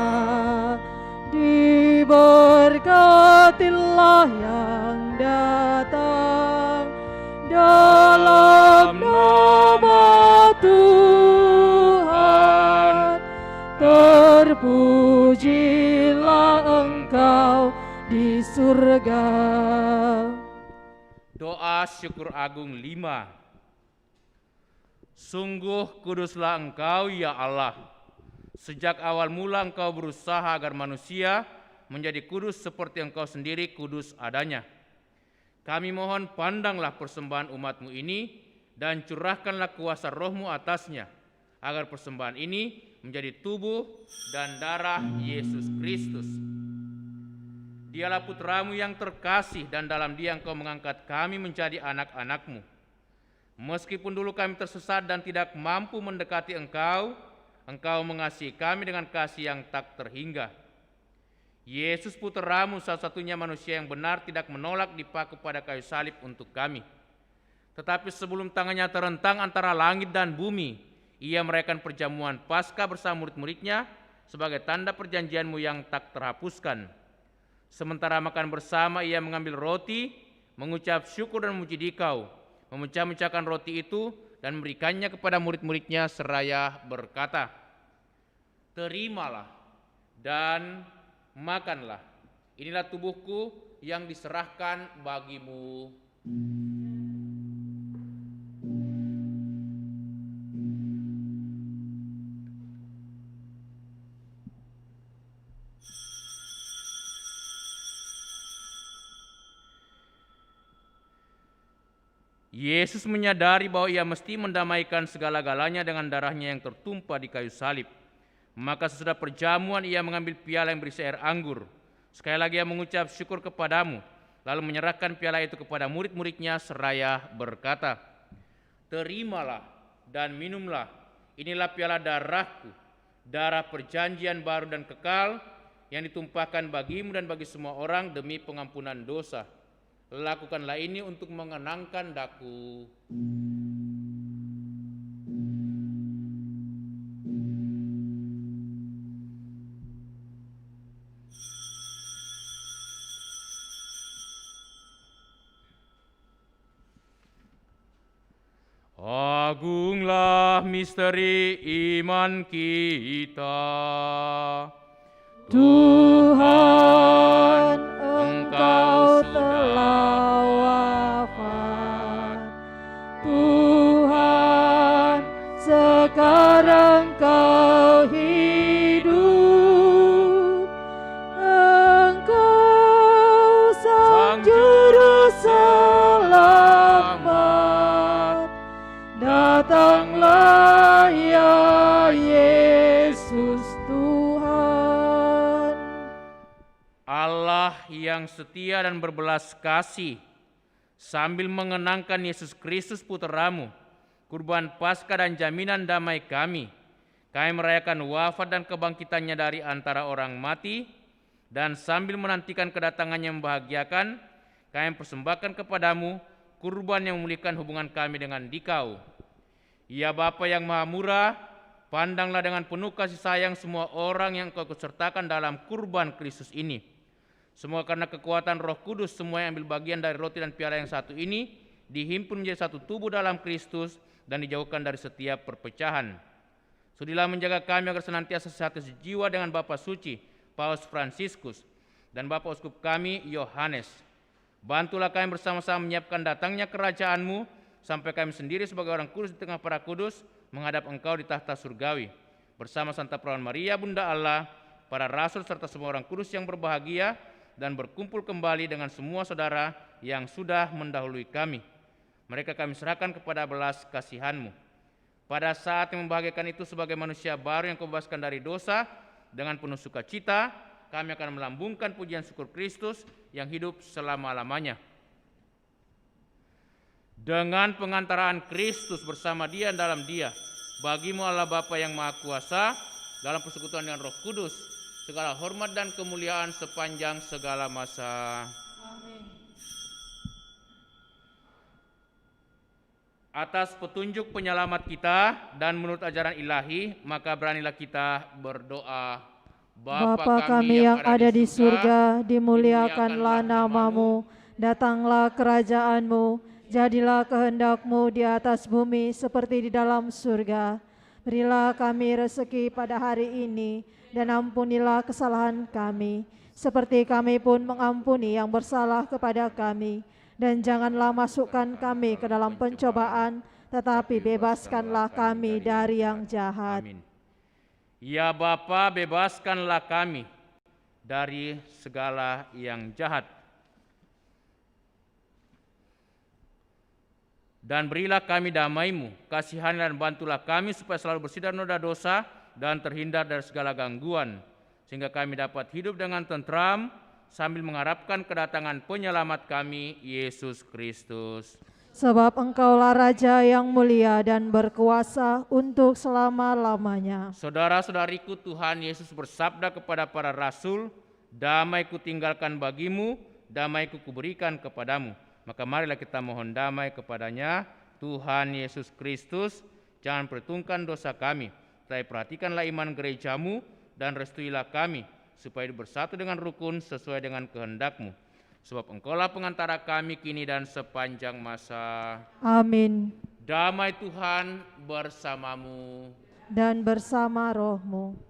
Diberkatilah yang datang dalam nama Tuhan. Terpujilah Engkau di surga. Doa syukur agung 5. Sungguh kuduslah Engkau ya Allah. Sejak awal mula Engkau berusaha agar manusia menjadi kudus seperti Engkau sendiri kudus adanya. Kami mohon pandanglah persembahan umat-Mu ini dan curahkanlah kuasa Roh-Mu atasnya, agar persembahan ini menjadi tubuh dan darah Yesus Kristus. Dialah Putra-Mu yang terkasih dan dalam Dia Engkau mengangkat kami menjadi anak-anak-Mu. Meskipun dulu kami tersesat dan tidak mampu mendekati Engkau, Engkau mengasihi kami dengan kasih yang tak terhingga. Yesus Putra-Mu, satu-satunya manusia yang benar, tidak menolak dipaku pada kayu salib untuk kami. Tetapi sebelum tangannya terentang antara langit dan bumi, Ia merayakan perjamuan Paskah bersama murid-muridnya sebagai tanda perjanjian-Mu yang tak terhapuskan. Sementara makan bersama, Ia mengambil roti, mengucap syukur dan memuji Dikau, memecah-mecahkan roti itu dan memberikannya kepada murid-muridnya seraya berkata, "Terimalah dan makanlah, inilah tubuhku yang diserahkan bagimu." Yesus menyadari bahwa Ia mesti mendamaikan segala-galanya dengan darah-Nya yang tertumpah di kayu salib. Maka sesudah perjamuan Ia mengambil piala yang berisi air anggur. Sekali lagi Ia mengucap syukur kepadamu, lalu menyerahkan piala itu kepada murid-muridnya seraya berkata, "Terimalah dan minumlah, inilah piala darahku, darah perjanjian baru dan kekal yang ditumpahkan bagimu dan bagi semua orang demi pengampunan dosa. Lakukanlah ini untuk mengenangkan daku." Agunglah misteri iman kita. Tuhan, Engkau telah wafat. Tuhan, sekarang Kau hidup. Engkau Sang Juru Selamat. Datanglah ya Yesus Tuhan. Allah yang setia dan berbelas kasih, sambil mengenangkan Yesus Kristus Putra-Mu, kurban Paskah dan jaminan damai kami merayakan wafat dan kebangkitannya dari antara orang mati, dan sambil menantikan kedatangannya yang membahagiakan, kami persembahkan kepadamu kurban yang memulihkan hubungan kami dengan Dikau. Ya Bapa yang Maha Murah, pandanglah dengan penuh kasih sayang semua orang yang Kau sertakan dalam kurban Kristus ini. Semua karena kekuatan Roh Kudus, semua yang ambil bagian dari roti dan piala yang satu ini dihimpun menjadi satu tubuh dalam Kristus dan dijauhkan dari setiap perpecahan. Sudilah menjaga kami agar senantiasa satu jiwa dengan Bapa Suci Paus Fransiskus dan Bapa Uskup kami Yohanes. Bantulah kami bersama-sama menyiapkan datangnya kerajaan-Mu, sampai kami sendiri sebagai orang kudus di tengah para kudus menghadap Engkau di tahta surgawi, bersama Santa Perawan Maria Bunda Allah, para rasul serta semua orang kudus yang berbahagia, dan berkumpul kembali dengan semua saudara yang sudah mendahului kami. Mereka kami serahkan kepada belas kasihan-Mu. Pada saat yang membahagiakan itu, sebagai manusia baru yang Kau bebaskan dari dosa, dengan penuh sukacita kami akan melambungkan pujian syukur Kristus yang hidup selama-lamanya. Dengan pengantaraan Kristus bersama Dia dan dalam Dia, bagimu Allah Bapa yang Maha Kuasa, dalam persekutuan dengan Roh Kudus, segala hormat dan kemuliaan sepanjang segala masa. Amin. Atas petunjuk penyelamat kita dan menurut ajaran ilahi, maka beranilah kita berdoa. Bapa kami yang ada di surga, dimuliakanlah nama-Mu, datanglah kerajaan-Mu, jadilah kehendak-Mu di atas bumi seperti di dalam surga. Berilah kami rezeki pada hari ini, dan ampunilah kesalahan kami, seperti kami pun mengampuni yang bersalah kepada kami. Dan janganlah masukkan kami ke dalam pencobaan, tetapi bebaskanlah kami dari yang jahat. Amin. Ya Bapa, bebaskanlah kami dari segala yang jahat. Dan berilah kami damai-Mu, kasihanilah dan bantulah kami supaya selalu bersih dari noda dosa dan terhindar dari segala gangguan, sehingga kami dapat hidup dengan tentram sambil mengharapkan kedatangan penyelamat kami, Yesus Kristus. Sebab Engkaulah Raja yang mulia dan berkuasa untuk selama-lamanya. Saudara-saudariku, Tuhan Yesus bersabda kepada para rasul, damai kutinggalkan bagimu, damai kuberikan kepadamu. Maka marilah kita mohon damai kepadanya. Tuhan Yesus Kristus, jangan perhitungkan dosa kami, tetapi perhatikanlah iman gerejamu dan restuilah kami, supaya bersatu dengan rukun sesuai dengan kehendak-Mu. Sebab Engkaulah pengantara kami kini dan sepanjang masa. Amin. Damai Tuhan bersamamu. Dan bersama rohmu.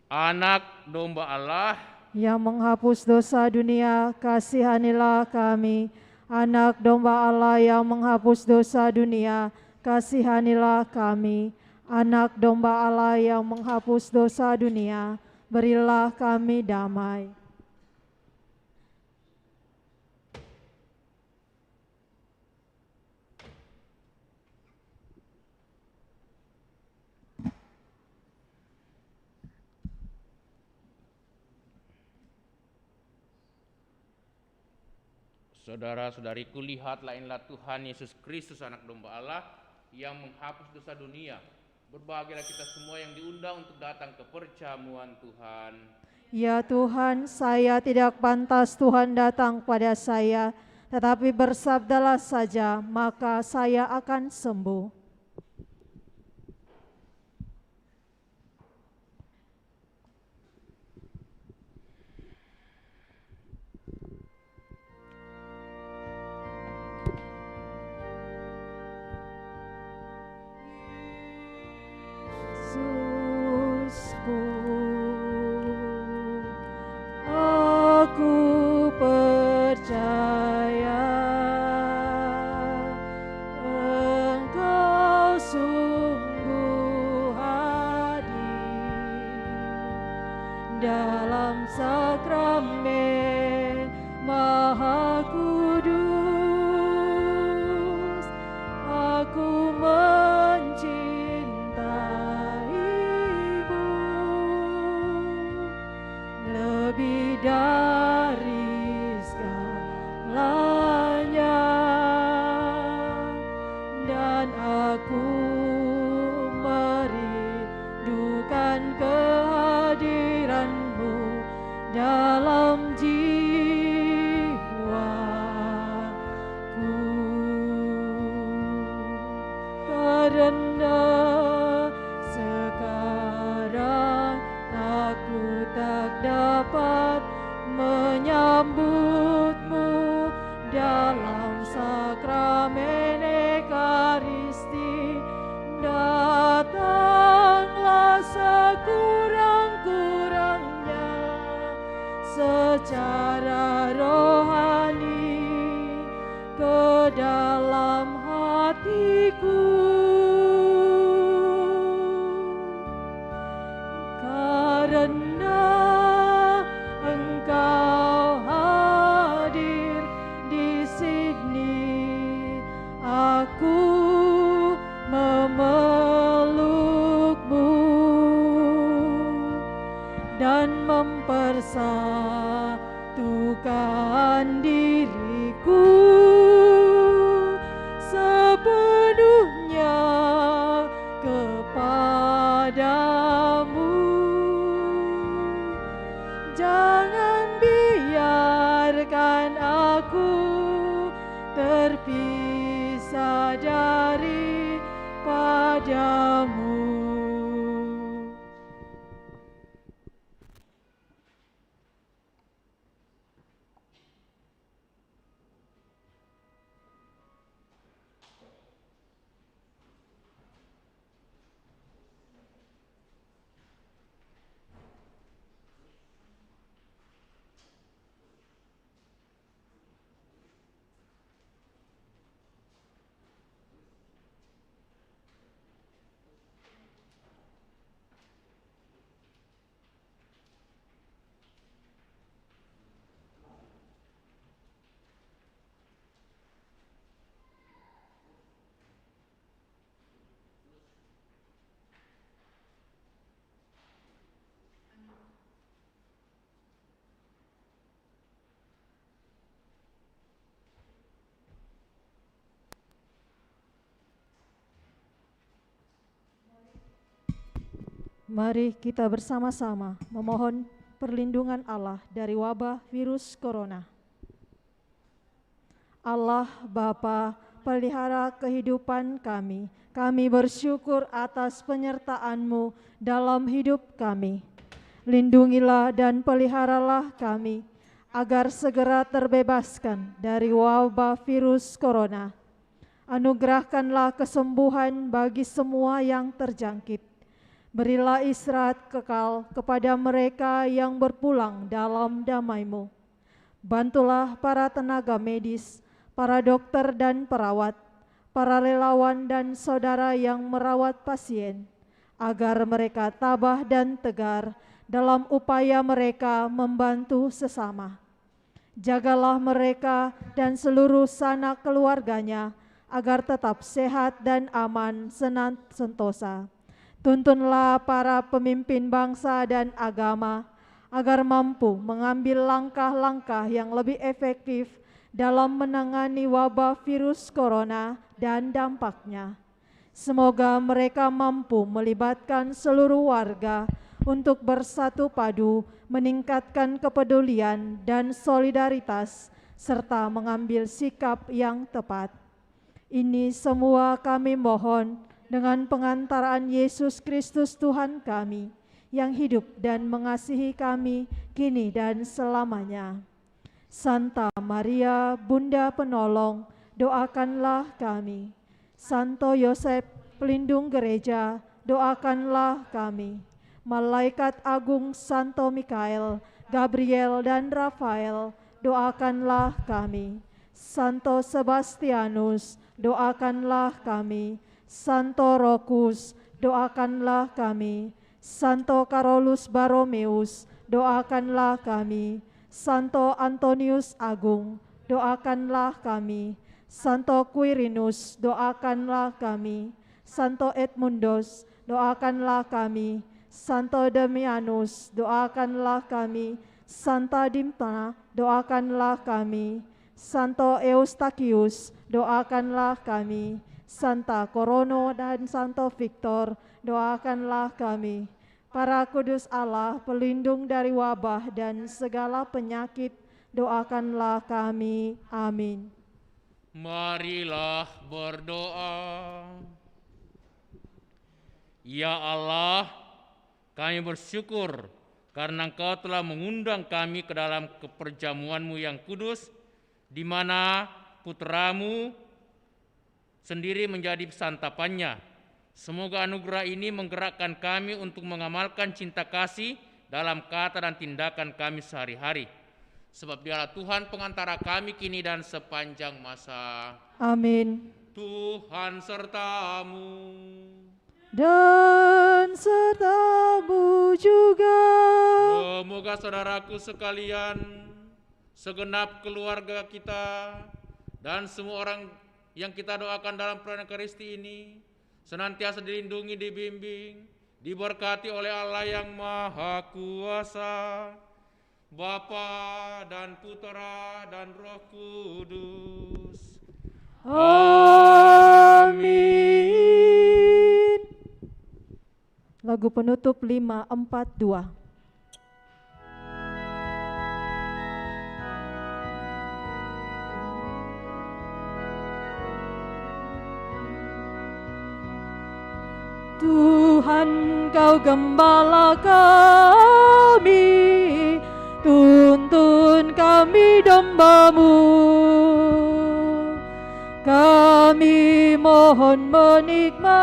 Anak domba Allah Yang menghapus dosa dunia, kasihanilah kami. Anak domba Allah yang menghapus dosa dunia, kasihanilah kami. Anak domba Allah yang menghapus dosa dunia, berilah kami damai. Saudara-saudariku, lihatlah inilah Tuhan Yesus Kristus, anak domba Allah yang menghapus dosa dunia. Berbahagialah kita semua yang diundang untuk datang ke perjamuan Tuhan. Ya Tuhan, saya tidak pantas Tuhan datang pada saya, tetapi bersabdalah saja, maka saya akan sembuh. Aku percaya Engkau sungguh hadir dalam sakramen Maha Kudus. Aku mencintaimu lebih dari segalanya, dan aku merindukan kehadiran-Mu dalam jiwaku. Karena sekarang aku tak dapat menyambut-Mu dalam sakramen Ekaristi. Datanglah sekurang-kurangnya secara rohani ke dalam hatiku. Karena Engkau hadir di sini, aku memeluk-Mu dan mempersatukan diriku sepenuhnya Mari kita bersama-sama memohon perlindungan Allah dari wabah virus corona. Allah Bapa, pelihara kehidupan kami. Kami bersyukur atas penyertaan-Mu dalam hidup kami. Lindungilah dan peliharalah kami, agar segera terbebaskan dari wabah virus corona. Anugerahkanlah kesembuhan bagi semua yang terjangkit. Berilah istirahat kekal kepada mereka yang berpulang dalam damai-Mu. Bantulah para tenaga medis, para dokter dan perawat, para relawan dan saudara yang merawat pasien, agar mereka tabah dan tegar dalam upaya mereka membantu sesama. Jagalah mereka dan seluruh sanak keluarganya, agar tetap sehat dan aman sentosa. Tuntunlah para pemimpin bangsa dan agama agar mampu mengambil langkah-langkah yang lebih efektif dalam menangani wabah virus corona dan dampaknya. Semoga mereka mampu melibatkan seluruh warga untuk bersatu padu, meningkatkan kepedulian dan solidaritas, serta mengambil sikap yang tepat. Ini semua kami mohon dengan pengantaraan Yesus Kristus Tuhan kami, yang hidup dan mengasihi kami kini dan selamanya. Santa Maria, Bunda Penolong, doakanlah kami. Santo Yosef, pelindung gereja, doakanlah kami. Malaikat agung Santo Mikael, Gabriel dan Rafael, doakanlah kami. Santo Sebastianus, doakanlah kami. Santo Rokus, doakanlah kami. Santo Carolus Baromeus, doakanlah kami. Santo Antonius Agung, doakanlah kami. Santo Quirinus, doakanlah kami. Santo Edmundos, doakanlah kami. Santo Damianus, doakanlah kami. Santa Dimna, doakanlah kami. Santo Eustachius, doakanlah kami. Santa Korono dan Santo Victor, doakanlah kami. Para kudus Allah, pelindung dari wabah dan segala penyakit, doakanlah kami. Amin. Marilah berdoa. Ya Allah, kami bersyukur karena Engkau telah mengundang kami ke dalam keperjamuan-Mu yang kudus, di mana Putra-Mu sendiri menjadi santapannya. Semoga anugerah ini menggerakkan kami untuk mengamalkan cinta kasih dalam kata dan tindakan kami sehari-hari. Sebab Dialah Tuhan pengantara kami kini dan sepanjang masa. Amin. Tuhan sertamu. Dan sertamu juga. Semoga saudaraku sekalian, segenap keluarga kita, dan semua orang yang kita doakan dalam perayaan Ekaristi ini senantiasa dilindungi, dibimbing, diberkati oleh Allah yang Maha Kuasa, Bapa dan Putera dan Roh Kudus. Amin. Lagu penutup 542. Tuhan, Kau gembala kami, tuntun kami domba-Mu. Kami mohon menikmati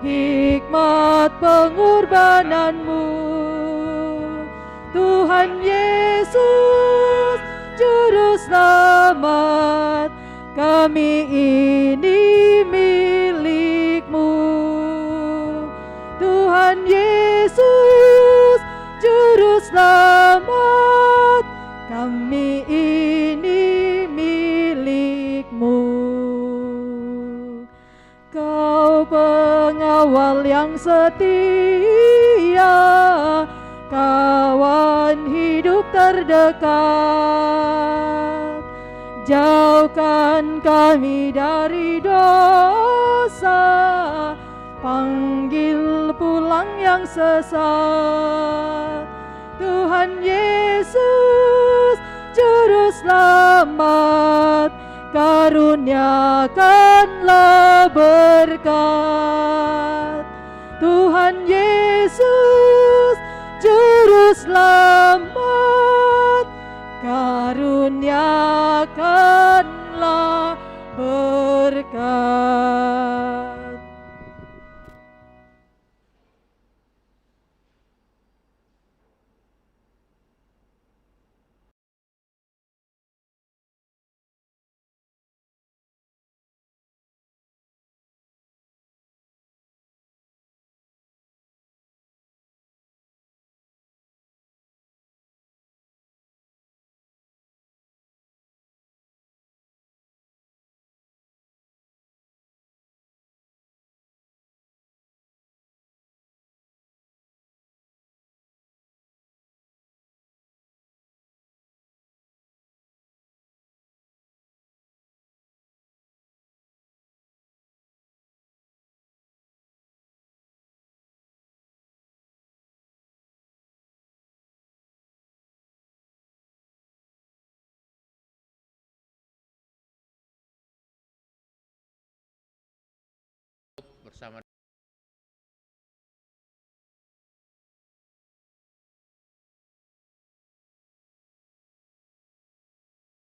hikmat pengorbanan-Mu. Tuhan Yesus, Juru Selamat, kami ini milik-Mu. Tuhan Yesus, Juru Selamat, kami ini milik-Mu. Kau pengawal yang setia, kawan hidup terdekat. Jauhkan kami dari dosa, panggil pulang yang sesat. Tuhan Yesus, Juru Selamat, karuniakanlah berkat. Tuhan Yesus, Juru Selamat, karuniakanlah berkat. Bersama